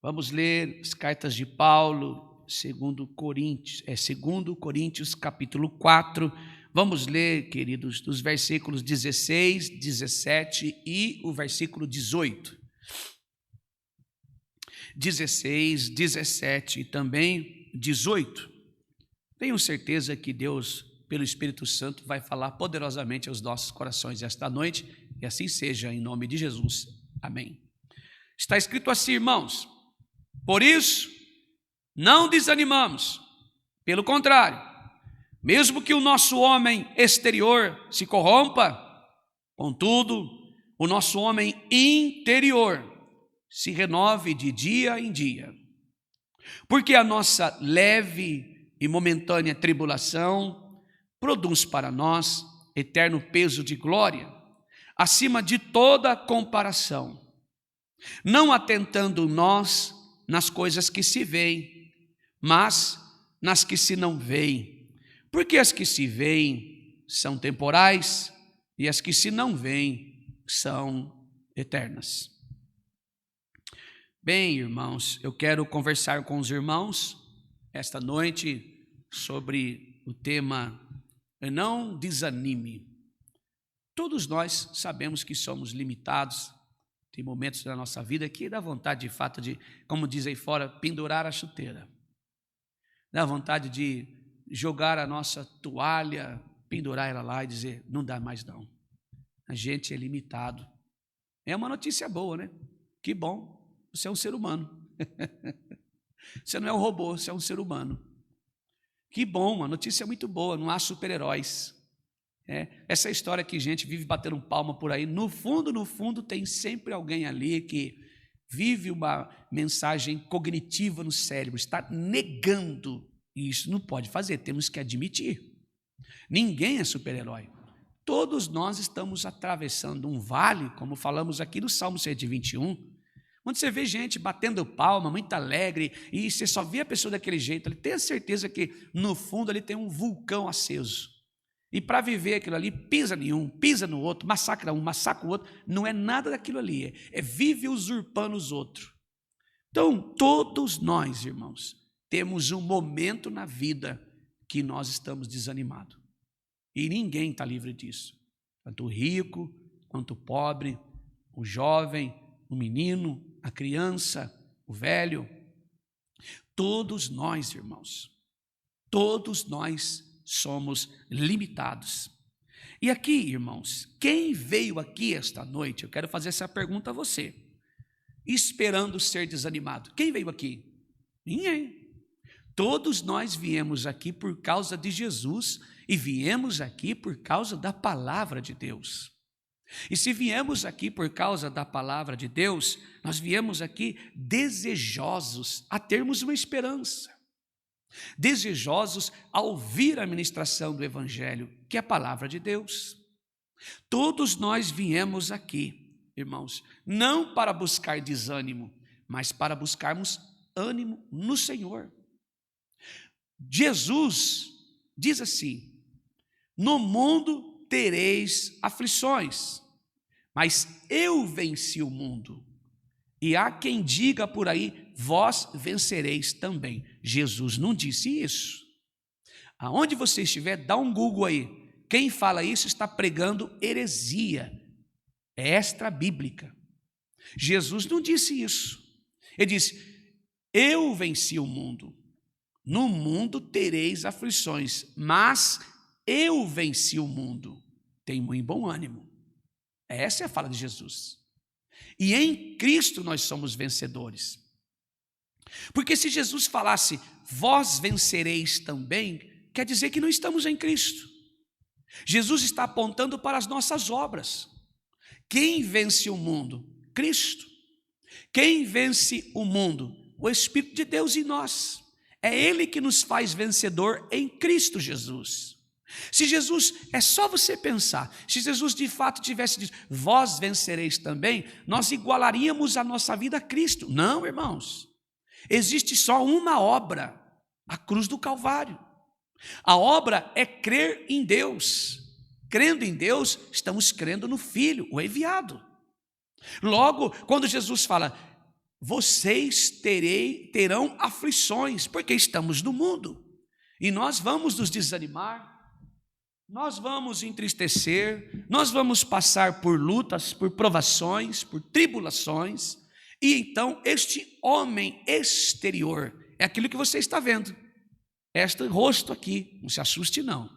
Vamos ler as cartas de Paulo, segundo Coríntios, capítulo 4. Vamos ler, queridos, dos versículos 16, 17 e o versículo 18. 16, 17 e também 18. Tenho certeza que Deus, pelo Espírito Santo, vai falar poderosamente aos nossos corações esta noite, e assim seja, em nome de Jesus. Amém. Está escrito assim, irmãos: por isso, não desanimamos, pelo contrário, mesmo que o nosso homem exterior se corrompa, contudo, o nosso homem interior se renove de dia em dia. Porque a nossa leve e momentânea tribulação produz para nós eterno peso de glória, acima de toda comparação, não atentando nós nas coisas que se veem, mas nas que se não veem. Porque as que se veem são temporais e as que se não veem são eternas. Bem, irmãos, eu quero conversar com os irmãos esta noite sobre o tema não desanime. Todos nós sabemos que somos limitados. Tem momentos da nossa vida que dá vontade de fato de, como diz aí fora, pendurar a chuteira. Dá vontade de jogar a nossa toalha, pendurar ela lá e dizer, não dá mais não. A gente é limitado. É uma notícia boa, né? Que bom, você é um ser humano. Você não é um robô, você é um ser humano. Que bom, uma notícia muito boa, não há super-heróis. Essa história que a gente vive batendo palma por aí, no fundo, tem sempre alguém ali que vive uma mensagem cognitiva no cérebro, está negando, e isso não pode fazer, temos que admitir. Ninguém é super-herói. Todos nós estamos atravessando um vale, como falamos aqui no Salmo 121, onde você vê gente batendo palma, muito alegre, e você só vê a pessoa daquele jeito, ele tem a certeza que no fundo ali tem um vulcão aceso. E para viver aquilo ali, pisa em um, pisa no outro, massacra um, massacra o outro, não é nada daquilo ali, vive usurpando os outros. Então, todos nós, irmãos, temos um momento na vida que nós estamos desanimados. E ninguém está livre disso. Tanto o rico, quanto o pobre, o jovem, o menino, a criança, o velho. Todos nós, irmãos, todos nós somos limitados. E aqui, irmãos, quem veio aqui esta noite, eu quero fazer essa pergunta a você, esperando ser desanimado. Quem veio aqui? Ninguém. Todos nós viemos aqui por causa de Jesus e viemos aqui por causa da palavra de Deus. E se viemos aqui por causa da palavra de Deus, nós viemos aqui desejosos a termos uma esperança. Desejosos a ouvir a ministração do Evangelho, que é a palavra de Deus. Todos nós viemos aqui, irmãos, não para buscar desânimo, mas para buscarmos ânimo no Senhor. Jesus diz assim, no mundo tereis aflições, mas eu venci o mundo. E há quem diga por aí, vós vencereis também. Jesus não disse isso. Aonde você estiver, dá um Google aí. Quem fala isso está pregando heresia. É extra-bíblica. Jesus não disse isso. Ele disse, eu venci o mundo. No mundo tereis aflições, mas eu venci o mundo. Tem muito bom ânimo. Essa é a fala de Jesus. E em Cristo nós somos vencedores. Porque se Jesus falasse, vós vencereis também, quer dizer que não estamos em Cristo. Jesus está apontando para as nossas obras. Quem vence o mundo? Cristo. Quem vence o mundo? O Espírito de Deus em nós. É Ele que nos faz vencedor em Cristo Jesus. Se Jesus, é só você pensar, se Jesus de fato tivesse dito, vós vencereis também, nós igualaríamos a nossa vida a Cristo. Não, irmãos, existe só uma obra, a cruz do Calvário. A obra é crer em Deus. Crendo em Deus, estamos crendo no Filho, o enviado. Logo, quando Jesus fala, vocês terão aflições, porque estamos no mundo, e nós vamos nos desanimar, nós vamos entristecer, nós vamos passar por lutas, por provações, por tribulações, e então este homem exterior é aquilo que você está vendo, este rosto aqui, não se assuste não,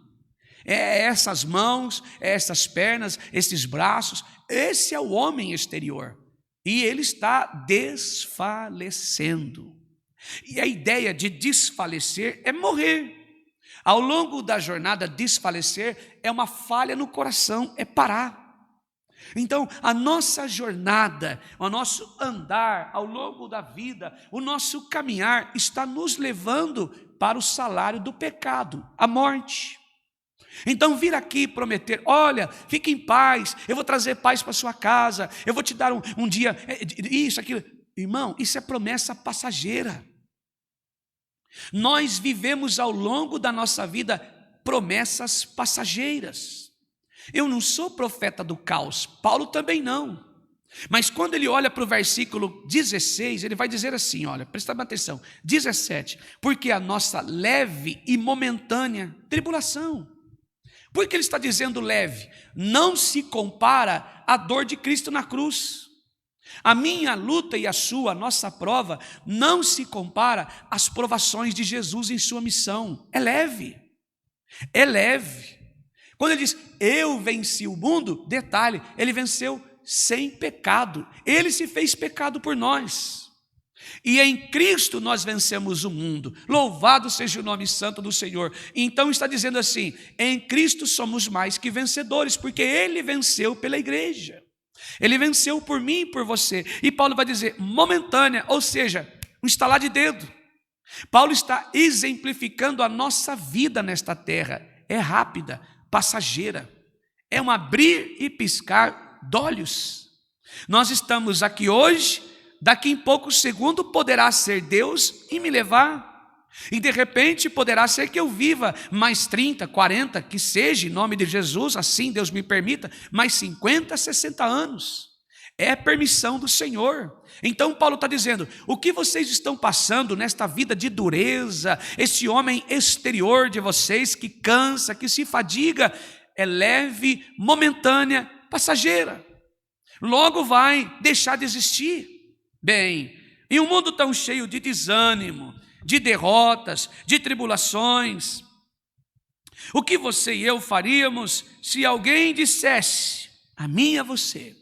é essas mãos, é essas pernas, esses braços, esse é o homem exterior, e ele está desfalecendo, e a ideia de desfalecer é morrer. Ao longo da jornada, desfalecer é uma falha no coração, é parar. Então, a nossa jornada, o nosso andar ao longo da vida, o nosso caminhar está nos levando para o salário do pecado, a morte. Então, vir aqui prometer, olha, fique em paz, eu vou trazer paz para sua casa, eu vou te dar um dia, isso, aquilo. Irmão, isso é promessa passageira. Nós vivemos ao longo da nossa vida promessas passageiras. Eu não sou profeta do caos, Paulo também não. Mas quando ele olha para o versículo 16, ele vai dizer assim, olha, presta atenção, 17, porque a nossa leve e momentânea tribulação. Por que ele está dizendo leve? Não se compara à dor de Cristo na cruz. A minha luta e a sua, a nossa prova, não se compara às provações de Jesus em sua missão. É leve. É leve. Quando ele diz, eu venci o mundo, detalhe, ele venceu sem pecado. Ele se fez pecado por nós. E em Cristo nós vencemos o mundo. Louvado seja o nome santo do Senhor. Então está dizendo assim, em Cristo somos mais que vencedores, porque Ele venceu pela igreja. Ele venceu por mim e por você. E Paulo vai dizer momentânea, ou seja, um estalar de dedo. Paulo está exemplificando a nossa vida nesta terra. É rápida, passageira. É um abrir e piscar de olhos. Nós estamos aqui hoje, daqui em poucos segundos poderá ser Deus e me levar. E de repente poderá ser que eu viva mais 30, 40, que seja em nome de Jesus, assim Deus me permita, mais 50, 60 anos. É permissão do Senhor. Então Paulo está dizendo, o que vocês estão passando nesta vida de dureza, esse homem exterior de vocês que cansa, que se fadiga, é leve, momentânea, passageira. Logo vai deixar de existir. Bem, em um mundo tão cheio de desânimo, de derrotas, de tribulações, o que você e eu faríamos se alguém dissesse a mim e a você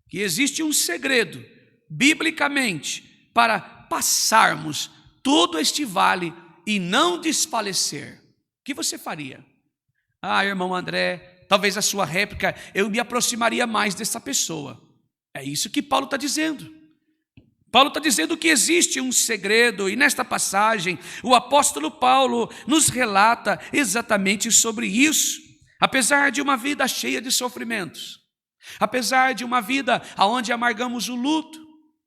que existe um segredo, biblicamente, para passarmos todo este vale e não desfalecer? O que você faria? Ah, irmão André, talvez a sua réplica, eu me aproximaria mais dessa pessoa. É isso que Paulo está dizendo. Paulo está dizendo que existe um segredo, e nesta passagem o apóstolo Paulo nos relata exatamente sobre isso. Apesar de uma vida cheia de sofrimentos, apesar de uma vida onde amargamos o luto,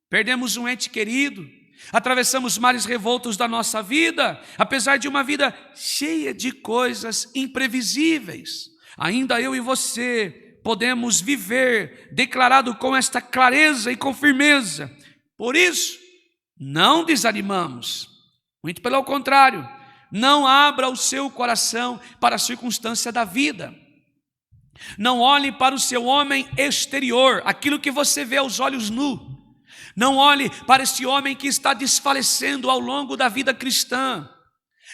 perdemos um ente querido, atravessamos mares revoltos da nossa vida, apesar de uma vida cheia de coisas imprevisíveis, ainda eu e você podemos viver declarado com esta clareza e com firmeza. Por isso, não desanimamos, muito pelo contrário, não abra o seu coração para a circunstância da vida. Não olhe para o seu homem exterior, aquilo que você vê aos olhos nus. Não olhe para esse homem que está desfalecendo ao longo da vida cristã.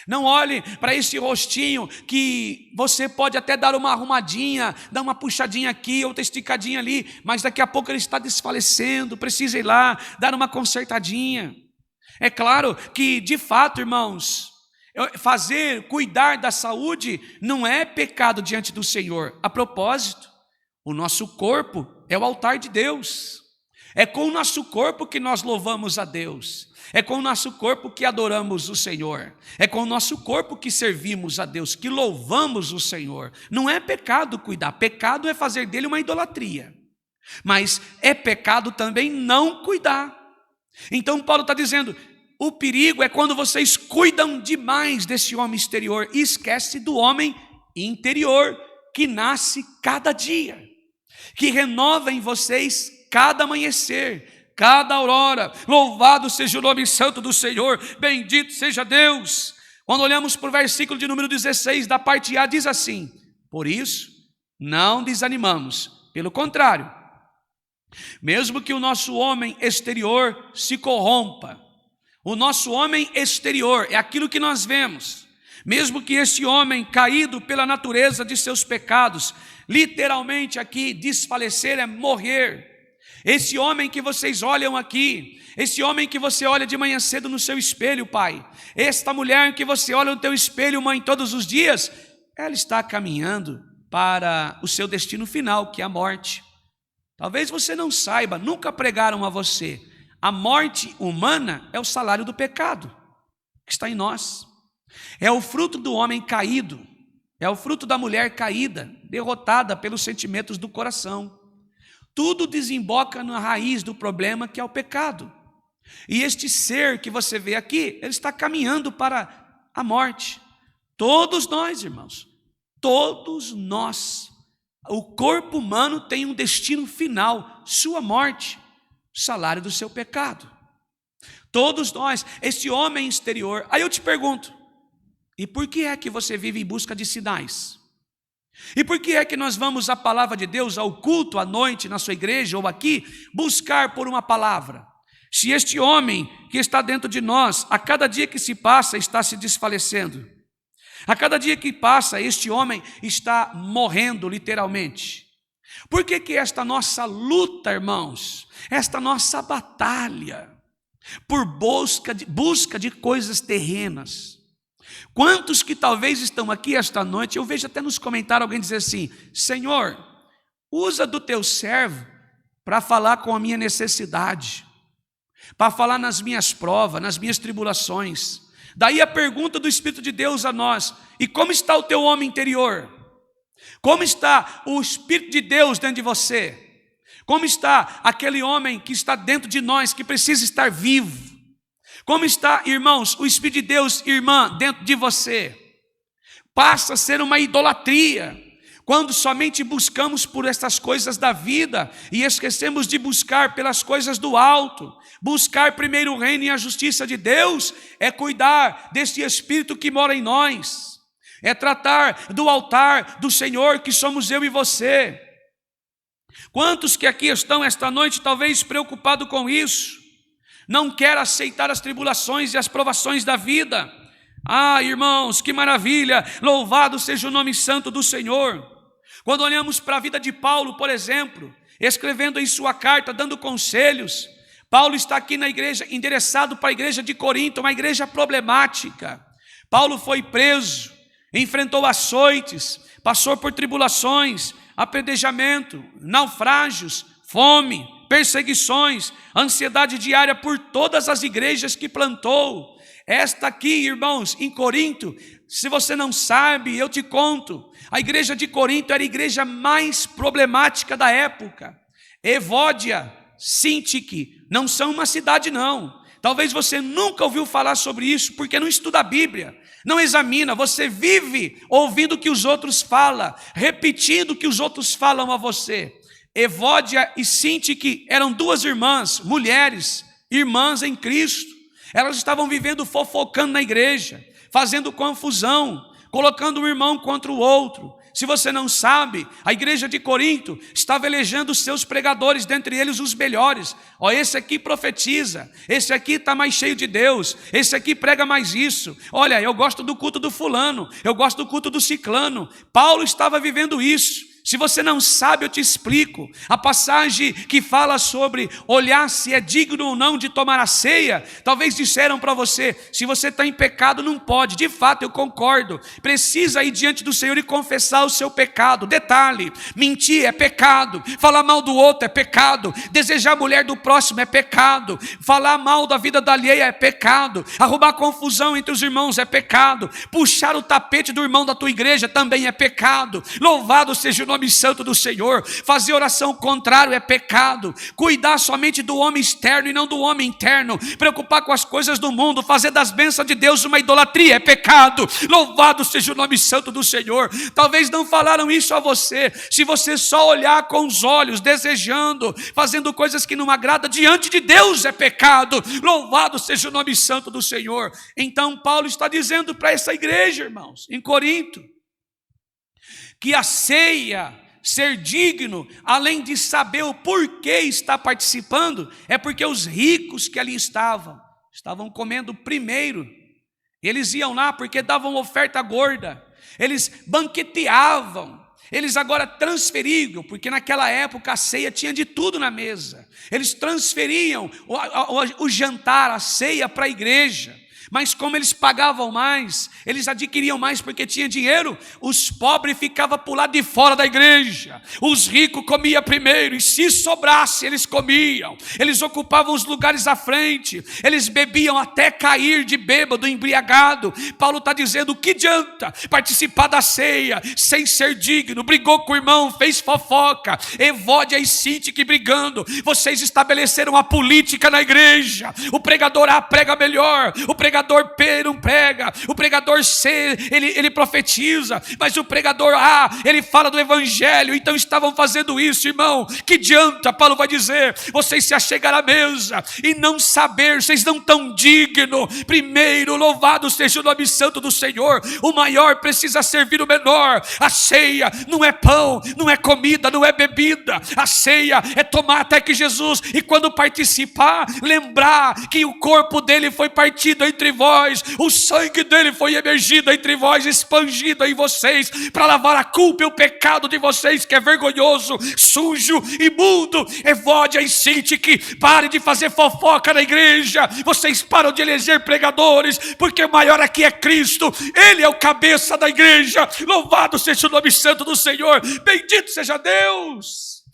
Não olhe para esse rostinho que você pode até dar uma arrumadinha, dar uma puxadinha aqui, outra esticadinha ali, mas daqui a pouco ele está desfalecendo, precisa ir lá, dar uma consertadinha. É claro que, de fato, irmãos, cuidar da saúde não é pecado diante do Senhor. A propósito, o nosso corpo é o altar de Deus. É com o nosso corpo que nós louvamos a Deus. É com o nosso corpo que adoramos o Senhor. É com o nosso corpo que servimos a Deus, que louvamos o Senhor. Não é pecado cuidar. Pecado é fazer dele uma idolatria. Mas é pecado também não cuidar. Então Paulo está dizendo, o perigo é quando vocês cuidam demais desse homem exterior e esquece do homem interior, que nasce cada dia, que renova em vocês cada amanhecer. cada aurora. Louvado seja o nome santo do Senhor, bendito seja Deus. Quando olhamos para o versículo de número 16, da parte A, diz assim: por isso, não desanimamos, pelo contrário, mesmo que o nosso homem exterior se corrompa, o nosso homem exterior é aquilo que nós vemos, mesmo que esse homem caído pela natureza de seus pecados, literalmente aqui, desfalecer é morrer. Esse homem que vocês olham aqui, esse homem que você olha de manhã cedo no seu espelho, pai, esta mulher que você olha no teu espelho, mãe, todos os dias, ela está caminhando para o seu destino final, que é a morte. Talvez você não saiba, nunca pregaram a você, a morte humana é o salário do pecado que está em nós, é o fruto do homem caído, é o fruto da mulher caída, derrotada pelos sentimentos do coração. Tudo desemboca na raiz do problema, que é o pecado. E este ser que você vê aqui, ele está caminhando para a morte. Todos nós, irmãos, todos nós, o corpo humano tem um destino final, sua morte, o salário do seu pecado. Todos nós, esse homem exterior. Aí eu te pergunto, e por que é que você vive em busca de sinais? E por que é que nós vamos à palavra de Deus, ao culto à noite, na sua igreja ou aqui, buscar por uma palavra? Se este homem que está dentro de nós, a cada dia que se passa, está se desfalecendo. A cada dia que passa, este homem está morrendo literalmente. Por que que esta nossa luta, irmãos, esta nossa batalha por busca de coisas terrenas? Quantos que talvez estão aqui esta noite, eu vejo até nos comentários alguém dizer assim: Senhor, usa do teu servo para falar com a minha necessidade, para falar nas minhas provas, nas minhas tribulações. Daí a pergunta do Espírito de Deus a nós: e como está o teu homem interior? Como está o Espírito de Deus dentro de você? Como está aquele homem que está dentro de nós, que precisa estar vivo? Como está, irmãos, o Espírito de Deus, irmã, dentro de você? Passa a ser uma idolatria quando somente buscamos por essas coisas da vida e esquecemos de buscar pelas coisas do alto. Buscar primeiro o reino e a justiça de Deus é cuidar desse Espírito que mora em nós, é tratar do altar do Senhor, que somos eu e você. Quantos que aqui estão esta noite talvez preocupados com isso? Não quer aceitar as tribulações e as provações da vida. Ah, irmãos, que maravilha, louvado seja o nome santo do Senhor. Quando olhamos para a vida de Paulo, por exemplo, escrevendo em sua carta, dando conselhos, Paulo está aqui na igreja, endereçado para a igreja de Corinto, uma igreja problemática. Paulo foi preso, enfrentou açoites, passou por tribulações, apedrejamento, naufrágios, fome, perseguições, ansiedade diária por todas as igrejas que plantou. Esta aqui, irmãos, em Corinto, se você não sabe, eu te conto, a igreja de Corinto era a igreja mais problemática da época. Evódia, Sintique, não são uma cidade não. Talvez você nunca ouviu falar sobre isso, porque não estuda a Bíblia, não examina, você vive ouvindo o que os outros falam, repetindo o que os outros falam a você. Evódia e Sintique eram duas irmãs, mulheres, irmãs em Cristo. Elas estavam vivendo fofocando na igreja, fazendo confusão, colocando um irmão contra o outro. Se você não sabe, a igreja de Corinto estava elegendo os seus pregadores, dentre eles os melhores. Ó, esse aqui profetiza, esse aqui está mais cheio de Deus, esse aqui prega mais isso. Olha, eu gosto do culto do fulano, eu gosto do culto do ciclano. Paulo estava vivendo isso. Se você não sabe, eu te explico. A passagem que fala sobre olhar se é digno ou não de tomar a ceia, talvez disseram para você, se você está em pecado não pode. De fato, eu concordo. Precisa ir diante do Senhor e confessar o seu pecado. Detalhe, mentir é pecado, falar mal do outro é pecado, desejar a mulher do próximo é pecado, falar mal da vida da alheia é pecado, arrumar confusão entre os irmãos é pecado, puxar o tapete do irmão da tua igreja também é pecado. Louvado seja o nome santo do Senhor. Fazer oração contrário é pecado. Cuidar somente do homem externo e não do homem interno. Preocupar com as coisas do mundo, fazer das bênçãos de Deus uma idolatria é pecado. Louvado seja o nome santo do Senhor. Talvez não falaram isso a você. Se você só olhar com os olhos, desejando, fazendo coisas que não agradam diante de Deus, é pecado. Louvado seja o nome santo do Senhor. Então Paulo está dizendo para essa igreja, irmãos, em Corinto, que a ceia, ser digno, além de saber o porquê está participando, é porque os ricos que ali estavam comendo primeiro. Eles iam lá porque davam oferta gorda, eles banqueteavam, eles agora transferiam, porque naquela época a ceia tinha de tudo na mesa. Eles transferiam o jantar, a ceia para a igreja. Mas como eles pagavam mais, eles adquiriam mais porque tinha dinheiro, os pobres ficavam para o lado de fora da igreja. Os ricos comiam primeiro, e se sobrasse, eles comiam. Eles ocupavam os lugares à frente, eles bebiam até cair de bêbado, embriagado. Paulo está dizendo, que adianta participar da ceia sem ser digno? Brigou com o irmão, fez fofoca, Evódia e Sintique brigando. Vocês estabeleceram a política na igreja. O pregador A prega melhor, o pregador P não prega, o pregador C ele profetiza, mas o pregador A ele fala do evangelho. Então estavam fazendo isso, irmão. Que adianta? Paulo vai dizer, vocês se achegaram à mesa e não saber, vocês não estão dignos. Primeiro, louvado seja o nome santo do Senhor. O maior precisa servir o menor. A ceia não é pão, não é comida, não é bebida. A ceia é tomar até que Jesus, e quando participar, lembrar que o corpo dele foi partido entre vós, o sangue dele foi emergido entre vós, expandido em vocês, para lavar a culpa e o pecado de vocês, que é vergonhoso, sujo, imundo. Evódia e Sintique, pare de fazer fofoca na igreja. Vocês param de eleger pregadores, porque o maior aqui é Cristo, ele é o cabeça da igreja. Louvado seja o nome santo do Senhor, bendito seja Deus.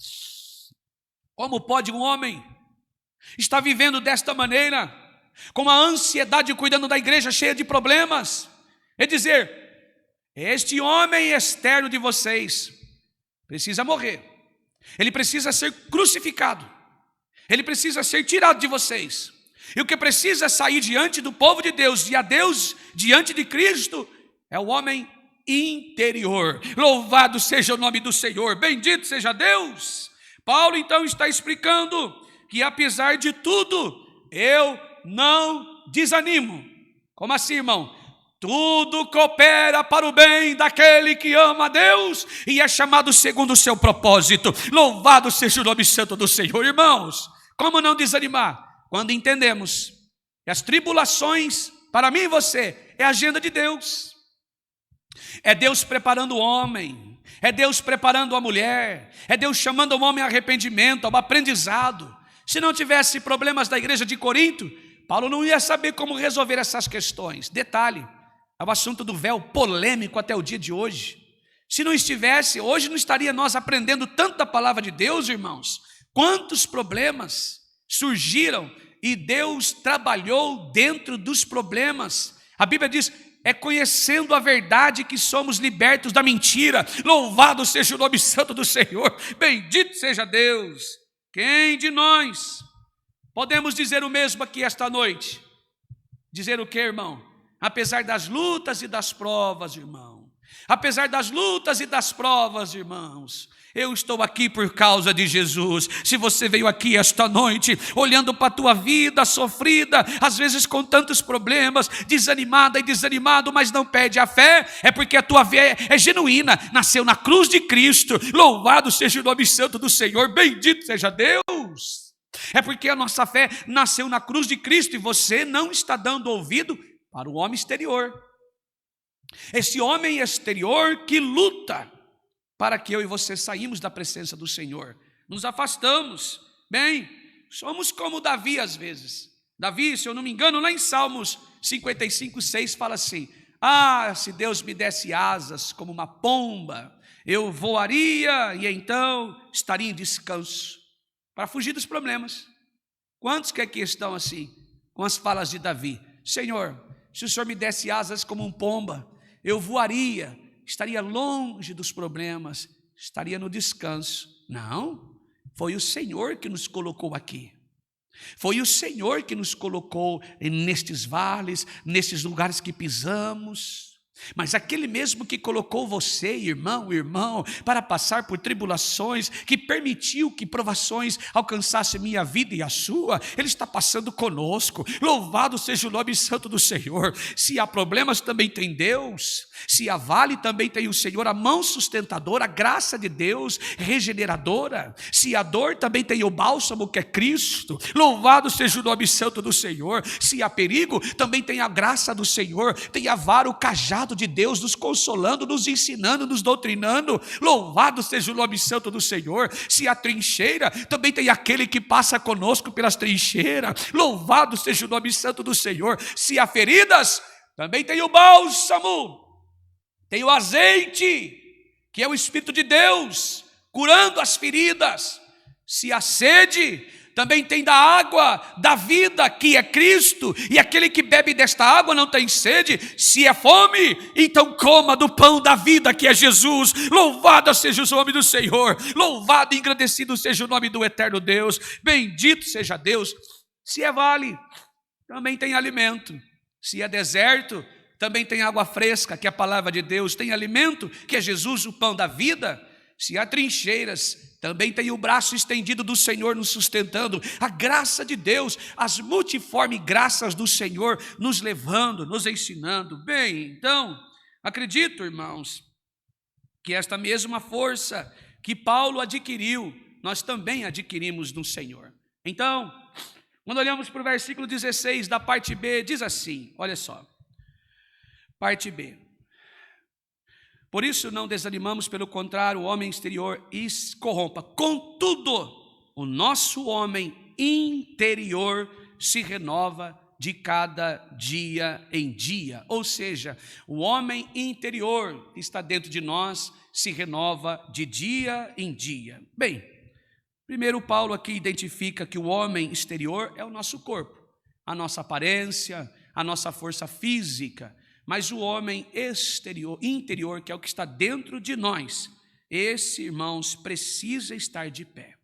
Como pode um homem estar vivendo desta maneira, com a ansiedade, cuidando da igreja cheia de problemas? É dizer, este homem externo de vocês precisa morrer, ele precisa ser crucificado, ele precisa ser tirado de vocês, e o que precisa sair diante do povo de Deus e a Deus diante de Cristo é o homem interior. Louvado seja o nome do Senhor, bendito seja Deus. Paulo então está explicando que apesar de tudo, eu não desanimo. Como assim, irmão? Tudo coopera para o bem daquele que ama a Deus e é chamado segundo o seu propósito. Louvado seja o nome santo do Senhor. Irmãos, como não desanimar? Quando entendemos que as tribulações, para mim e você, é a agenda de Deus. É Deus preparando o homem, é Deus preparando a mulher, é Deus chamando o homem ao arrependimento, ao aprendizado. Se não tivesse problemas da igreja de Corinto, Paulo não ia saber como resolver essas questões. Detalhe, é o assunto do véu polêmico até o dia de hoje. Se não estivesse, hoje não estaria nós aprendendo tanta palavra de Deus, irmãos. Quantos problemas surgiram e Deus trabalhou dentro dos problemas. A Bíblia diz, é conhecendo a verdade que somos libertos da mentira. Louvado seja o nome santo do Senhor, bendito seja Deus. Quem de nós podemos dizer o mesmo aqui esta noite? Dizer o que, irmão? Apesar das lutas e das provas, irmão, apesar das lutas e das provas, irmãos, eu estou aqui por causa de Jesus. Se você veio aqui esta noite olhando para a tua vida sofrida, às vezes com tantos problemas, desanimada e desanimado, mas não perde a fé, é porque a tua fé é genuína, nasceu na cruz de Cristo. Louvado seja o nome santo do Senhor, bendito seja Deus. É porque a nossa fé nasceu na cruz de Cristo e você não está dando ouvido para o homem exterior. Esse homem exterior que luta para que eu e você saímos da presença do Senhor. Nos afastamos. Bem, somos como Davi às vezes. Davi, se eu não me engano, lá em Salmos 55:6 fala assim: ah, se Deus me desse asas como uma pomba, eu voaria e então estaria em descanso, para fugir dos problemas. Quantos que aqui estão assim, com as falas de Davi? Senhor, se o Senhor me desse asas como um pomba, eu voaria, estaria longe dos problemas, estaria no descanso. Não, foi o Senhor que nos colocou aqui. Foi o Senhor que nos colocou nestes vales, nesses lugares que pisamos. Mas aquele mesmo que colocou você, irmão, para passar por tribulações, que permitiu que provações alcançassem minha vida e a sua, Ele está passando conosco. Louvado seja o nome santo do Senhor. Se há problemas, também tem Deus. Se há vale, também tem o Senhor, a mão sustentadora, a graça de Deus, regeneradora. Se há dor, também tem o bálsamo que é Cristo. Louvado seja o nome santo do Senhor. Se há perigo, também tem a graça do Senhor, tem a vara, o cajado de Deus nos consolando, nos ensinando, nos doutrinando. Louvado seja o nome santo do Senhor. Se há trincheira, também tem aquele que passa conosco pelas trincheiras. Louvado seja o nome santo do Senhor. Se há feridas, também tem o bálsamo, tem o azeite, que é o Espírito de Deus, curando as feridas. Se há sede, também tem da água da vida, que é Cristo, e aquele que bebe desta água não tem sede. Se é fome, então coma do pão da vida, que é Jesus. Louvado seja o nome do Senhor, louvado e engrandecido seja o nome do eterno Deus, bendito seja Deus. Se é vale, também tem alimento. Se é deserto, também tem água fresca, que é a palavra de Deus. Tem alimento, que é Jesus, o pão da vida. Se há trincheiras, também tem o braço estendido do Senhor nos sustentando, a graça de Deus, as multiformes graças do Senhor nos levando, nos ensinando. Bem, então, acredito, irmãos, que esta mesma força que Paulo adquiriu, nós também adquirimos no Senhor. Então, quando olhamos para o versículo 16 da parte B, diz assim, olha só, parte B. Por isso não desanimamos, pelo contrário, o homem exterior se corrompa. Contudo, o nosso homem interior se renova de cada dia em dia. Ou seja, o homem interior que está dentro de nós se renova de dia em dia. Bem, primeiro Paulo aqui identifica que o homem exterior é o nosso corpo, a nossa aparência, a nossa força física. Mas o homem interior, que é o que está dentro de nós, esse, irmãos, precisa estar de pé.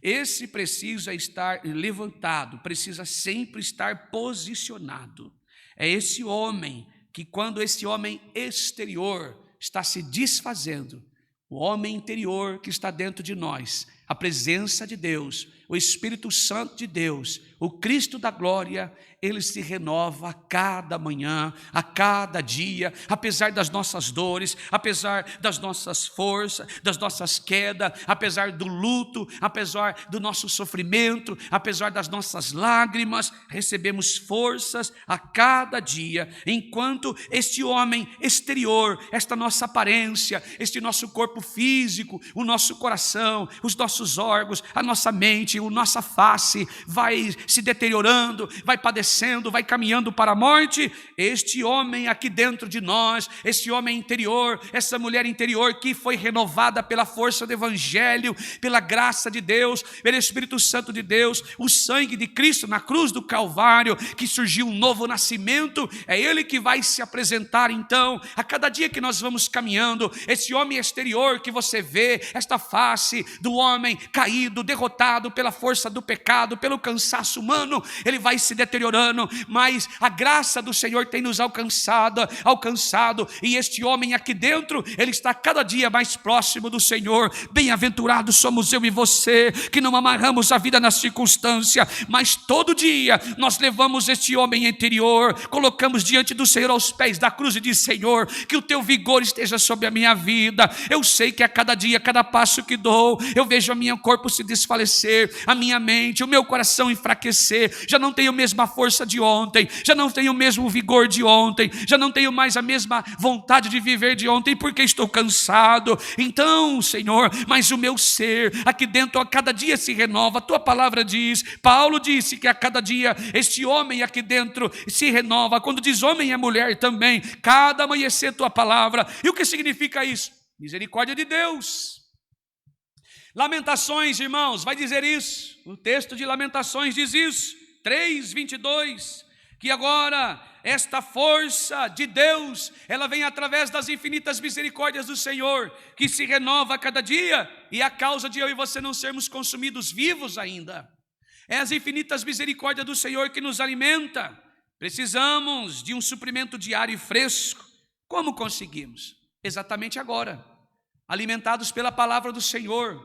Esse precisa estar levantado, precisa sempre estar posicionado. É esse homem que, quando esse homem exterior está se desfazendo, o homem interior que está dentro de nós, a presença de Deus, o Espírito Santo de Deus, o Cristo da glória, ele se renova a cada manhã, a cada dia, apesar das nossas dores, apesar das nossas forças, das nossas quedas, apesar do luto, apesar do nosso sofrimento, apesar das nossas lágrimas, recebemos forças a cada dia, enquanto este homem exterior, esta nossa aparência, este nosso corpo físico, o nosso coração, os nossos órgãos, a nossa mente, a nossa face vai se deteriorando, vai padecendo, vai caminhando para a morte. Este homem aqui dentro de nós, este homem interior, essa mulher interior que foi renovada pela força do Evangelho, pela graça de Deus, pelo Espírito Santo de Deus, o sangue de Cristo na cruz do Calvário, que surgiu um novo nascimento, é Ele que vai se apresentar então, a cada dia que nós vamos caminhando. Esse homem exterior que você vê, esta face do homem caído, derrotado pela força do pecado, pelo cansaço humano, ele vai se deteriorando, mas a graça do Senhor tem nos alcançado, e este homem aqui dentro, ele está cada dia mais próximo do Senhor. Bem-aventurados somos eu e você, que não amarramos a vida na circunstância, mas todo dia nós levamos este homem interior, colocamos diante do Senhor aos pés da cruz e diz: Senhor, que o teu vigor esteja sobre a minha vida. Eu sei que a cada dia, cada passo que dou, eu vejo o meu corpo se desfalecer, a minha mente, o meu coração enfraquecer, já não tenho a mesma força de ontem, já não tenho o mesmo vigor de ontem, já não tenho mais a mesma vontade de viver de ontem, porque estou cansado. Então, Senhor, mas o meu ser aqui dentro a cada dia se renova. A tua palavra diz, Paulo disse que a cada dia este homem aqui dentro se renova. Quando diz homem é mulher também, cada amanhecer tua palavra. E o que significa isso? Misericórdia de Deus. Lamentações, irmãos, vai dizer isso. O texto de Lamentações diz isso, 3:22. que agora esta força de Deus, ela vem através das infinitas misericórdias do Senhor, que se renova a cada dia, e a causa de eu e você não sermos consumidos vivos ainda. É as infinitas misericórdias do Senhor que nos alimenta. Precisamos de um suprimento diário e fresco. Como conseguimos? Exatamente agora, alimentados pela palavra do Senhor,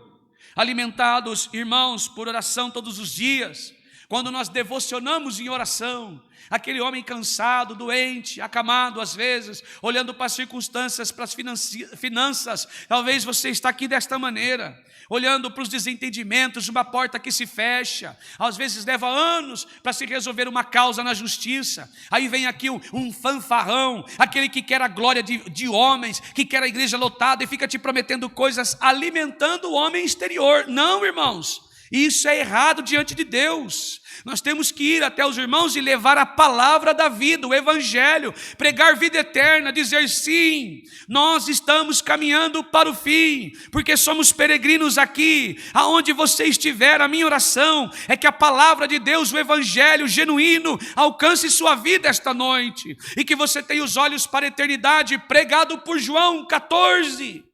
alimentados, irmãos, por oração todos os dias. Quando nós devocionamos em oração, aquele homem cansado, doente, acamado às vezes, olhando para as circunstâncias, para as finanças, talvez você está aqui desta maneira, olhando para os desentendimentos, uma porta que se fecha, às vezes leva anos para se resolver uma causa na justiça, aí vem aqui um fanfarrão, aquele que quer a glória de homens, que quer a igreja lotada e fica te prometendo coisas, alimentando o homem exterior. Não, irmãos, isso é errado diante de Deus. Nós temos que ir até os irmãos e levar a palavra da vida, o evangelho, pregar vida eterna, dizer sim, nós estamos caminhando para o fim, porque somos peregrinos aqui, aonde você estiver. A minha oração é que a palavra de Deus, o evangelho genuíno, alcance sua vida esta noite, e que você tenha os olhos para a eternidade, pregado por João 14.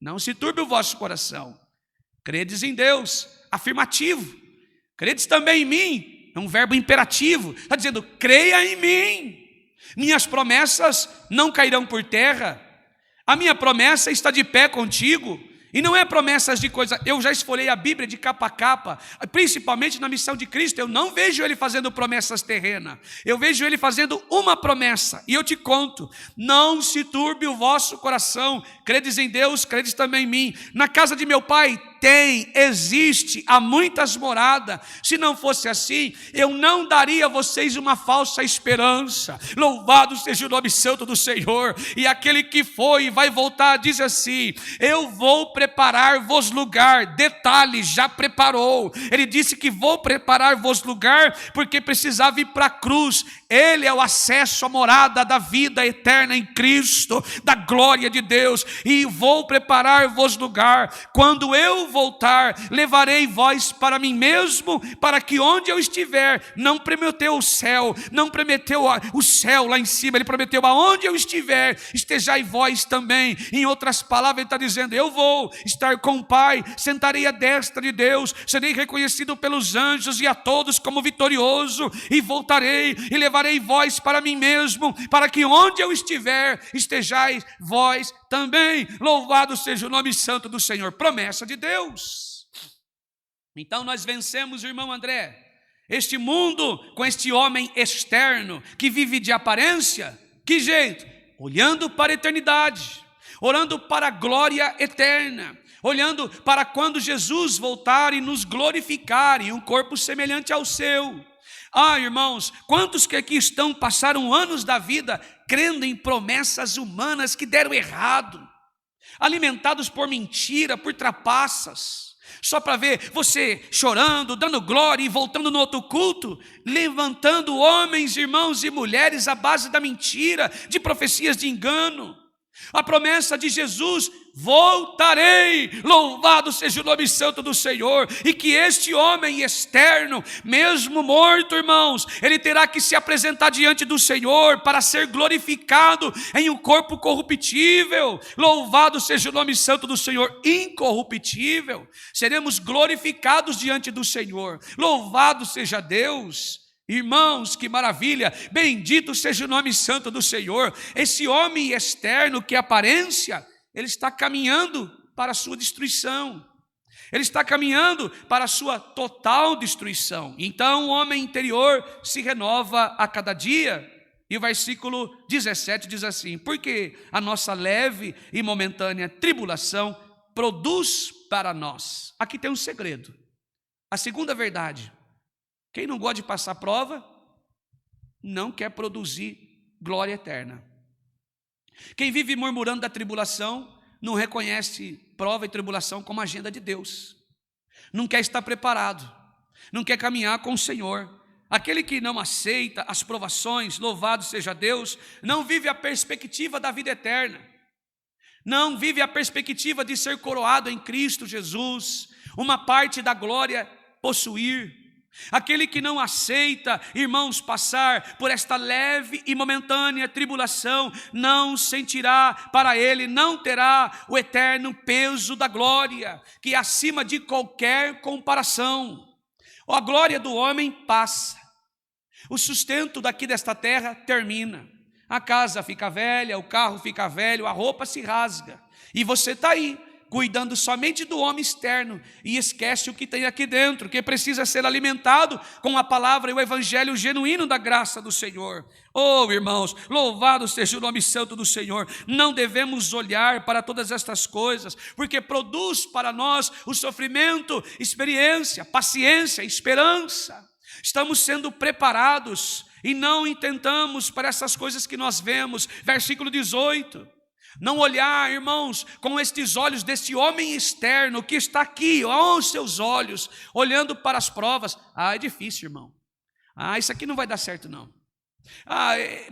Não se turbe o vosso coração, credes em Deus, afirmativo. Credes também em mim, é um verbo imperativo, está dizendo, creia em mim, minhas promessas não cairão por terra, a minha promessa está de pé contigo, e não é promessas de coisa, eu já esfolhei a Bíblia de capa a capa, principalmente na missão de Cristo, eu não vejo ele fazendo promessas terrenas, eu vejo ele fazendo uma promessa, e eu te conto, não se turbe o vosso coração, credes em Deus, credes também em mim, na casa de meu Pai existe, há muitas moradas. Se não fosse assim, eu não daria a vocês uma falsa esperança. Louvado seja o nome santo do Senhor. E aquele que foi e vai voltar diz assim, eu vou preparar-vos lugar. Detalhe, já preparou. Ele disse que vou preparar-vos lugar porque precisava ir para a cruz. Ele é o acesso à morada da vida eterna em Cristo, da glória de Deus. E vou preparar-vos lugar. Quando eu voltar, levarei vós para mim mesmo, para que onde eu estiver, não prometeu o céu, não prometeu o céu lá em cima, ele prometeu aonde eu estiver, estejai vós também. Em outras palavras, ele está dizendo, eu vou estar com o Pai, sentarei à destra de Deus, serei reconhecido pelos anjos e a todos como vitorioso, e voltarei e levarei vós para mim mesmo, para que onde eu estiver, estejais vós também. Louvado seja o nome santo do Senhor. Promessa de Deus. Então nós vencemos, irmão André, este mundo com este homem externo que vive de aparência. Que jeito? Olhando para a eternidade, orando para a glória eterna, olhando para quando Jesus voltar e nos glorificar em um corpo semelhante ao seu. Ah, irmãos, quantos que aqui estão, passaram anos da vida crendo em promessas humanas que deram errado, alimentados por mentira, por trapaças, só para ver você chorando, dando glória e voltando no outro culto, levantando homens, irmãos e mulheres à base da mentira, de profecias de engano. A promessa de Jesus, voltarei, louvado seja o nome santo do Senhor, e que este homem externo, mesmo morto, irmãos, ele terá que se apresentar diante do Senhor para ser glorificado em um corpo corruptível. Louvado seja o nome santo do Senhor, incorruptível. Seremos glorificados diante do Senhor. Louvado seja Deus. Irmãos, que maravilha, bendito seja o nome santo do Senhor. Esse homem externo, que é aparência, ele está caminhando para a sua destruição, ele está caminhando para a sua total destruição. Então o homem interior se renova a cada dia. E o versículo 17 diz assim, porque a nossa leve e momentânea tribulação produz para nós. Aqui tem um segredo, a segunda verdade. Quem não gosta de passar prova, não quer produzir glória eterna. Quem vive murmurando da tribulação, não reconhece prova e tribulação como agenda de Deus. Não quer estar preparado, não quer caminhar com o Senhor. Aquele que não aceita as provações, louvado seja Deus, não vive a perspectiva da vida eterna. Não vive a perspectiva de ser coroado em Cristo Jesus, uma parte da glória possuir. Aquele que não aceita, irmãos, passar por esta leve e momentânea tribulação, não sentirá para ele, não terá o eterno peso da glória, que é acima de qualquer comparação. A glória do homem passa, o sustento daqui desta terra termina, a casa fica velha, o carro fica velho, a roupa se rasga, e você está aí, cuidando somente do homem externo e esquece o que tem aqui dentro, que precisa ser alimentado com a palavra e o evangelho genuíno da graça do Senhor. Oh, irmãos, louvado seja o nome santo do Senhor. Não devemos olhar para todas estas coisas, porque produz para nós o sofrimento, experiência, paciência, esperança. Estamos sendo preparados e não intentamos para essas coisas que nós vemos. Versículo 18. Não olhar, irmãos, com estes olhos desse homem externo que está aqui, aos seus olhos, olhando para as provas. É difícil, irmão. Isso aqui não vai dar certo, não.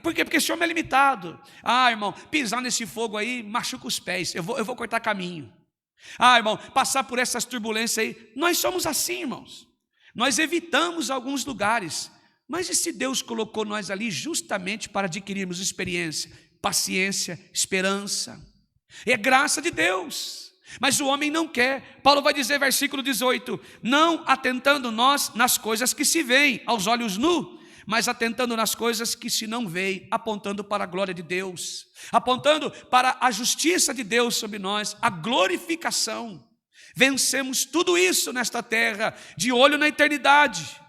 Por quê? Porque esse homem é limitado. Irmão, pisar nesse fogo aí, machuca os pés, eu vou cortar caminho. Irmão, passar por essas turbulências aí, nós somos assim, irmãos. Nós evitamos alguns lugares, mas e se Deus colocou nós ali justamente para adquirirmos experiência, paciência, esperança? É graça de Deus, mas o homem não quer. Paulo vai dizer, versículo 18, não atentando nós nas coisas que se veem aos olhos nu, mas atentando nas coisas que se não veem, apontando para a glória de Deus, apontando para a justiça de Deus sobre nós, a glorificação. Vencemos tudo isso nesta terra, de olho na eternidade,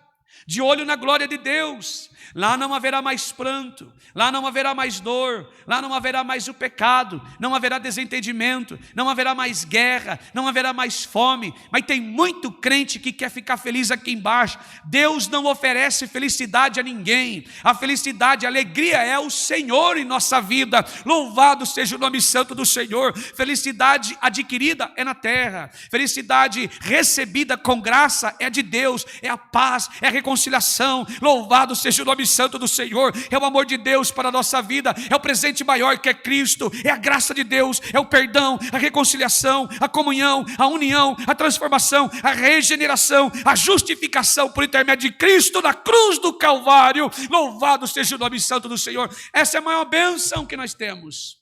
de olho na glória de Deus. Lá não haverá mais pranto, lá não haverá mais dor, lá não haverá mais o pecado, não haverá desentendimento, não haverá mais guerra, não haverá mais fome. Mas tem muito crente que quer ficar feliz aqui embaixo. Deus não oferece felicidade a ninguém. A felicidade, a alegria é o Senhor em nossa vida. Louvado seja o nome santo do Senhor. Felicidade adquirida é na terra, felicidade recebida com graça é de Deus, é a paz, é a reconciliação. Louvado seja o nome santo do Senhor. É o amor de Deus para a nossa vida, é o presente maior que é Cristo, é a graça de Deus, é o perdão, a reconciliação, a comunhão, a união, a transformação, a regeneração, a justificação por intermédio de Cristo na cruz do Calvário. Louvado seja o nome santo do Senhor. Essa é a maior bênção que nós temos,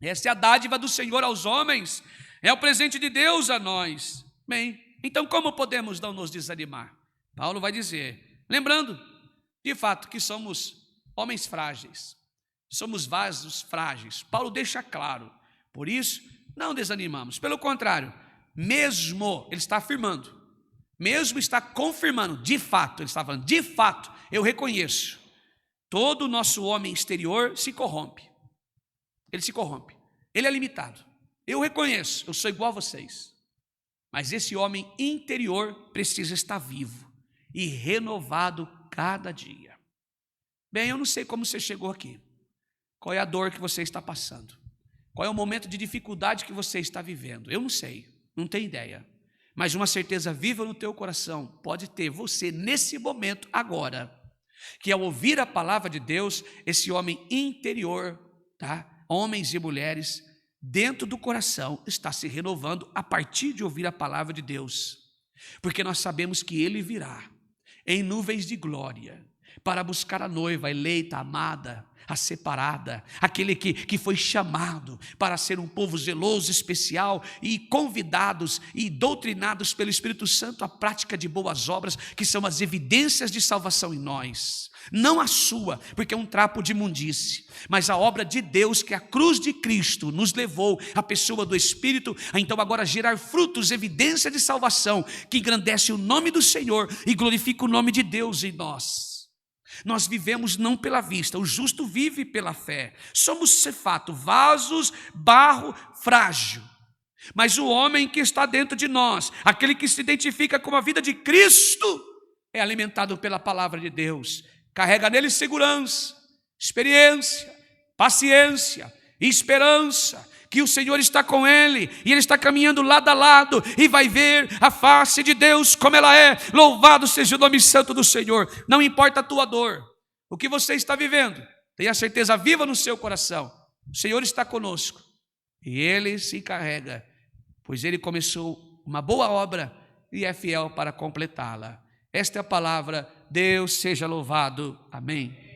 essa é a dádiva do Senhor aos homens, é o presente de Deus a nós. Bem, então como podemos não nos desanimar? Paulo vai dizer, lembrando de fato que somos homens frágeis, somos vasos frágeis. Paulo deixa claro, por isso não desanimamos, pelo contrário, mesmo, ele está afirmando, mesmo está confirmando, de fato, ele está falando, de fato, eu reconheço, todo o nosso homem exterior se corrompe, ele é limitado, eu reconheço, eu sou igual a vocês, mas esse homem interior precisa estar vivo e renovado cada dia. Bem, eu não sei como você chegou aqui, qual é a dor que você está passando, qual é o momento de dificuldade que você está vivendo, eu não sei, não tenho ideia, mas uma certeza viva no teu coração pode ter você nesse momento agora, que ao ouvir a palavra de Deus, esse homem interior, homens e mulheres, dentro do coração está se renovando a partir de ouvir a palavra de Deus, porque nós sabemos que Ele virá em nuvens de glória, para buscar a noiva, a eleita, a amada, a separada, aquele que foi chamado para ser um povo zeloso, especial, e convidados e doutrinados pelo Espírito Santo à prática de boas obras, que são as evidências de salvação em nós, não a sua, porque é um trapo de imundície, mas a obra de Deus, que a cruz de Cristo nos levou, a pessoa do Espírito, a então agora gerar frutos, evidência de salvação, que engrandece o nome do Senhor e glorifica o nome de Deus em nós. Nós vivemos não pela vista, o justo vive pela fé. Somos, de fato, vasos, barro frágil. Mas o homem que está dentro de nós, aquele que se identifica com a vida de Cristo, é alimentado pela palavra de Deus. Carrega nele segurança, experiência, paciência, esperança, que o Senhor está com ele, e ele está caminhando lado a lado, e vai ver a face de Deus como ela é. Louvado seja o nome santo do Senhor. Não importa a tua dor, o que você está vivendo, tenha certeza viva no seu coração, o Senhor está conosco, e Ele se encarrega, pois Ele começou uma boa obra, e é fiel para completá-la. Esta é a palavra. Deus seja louvado. Amém.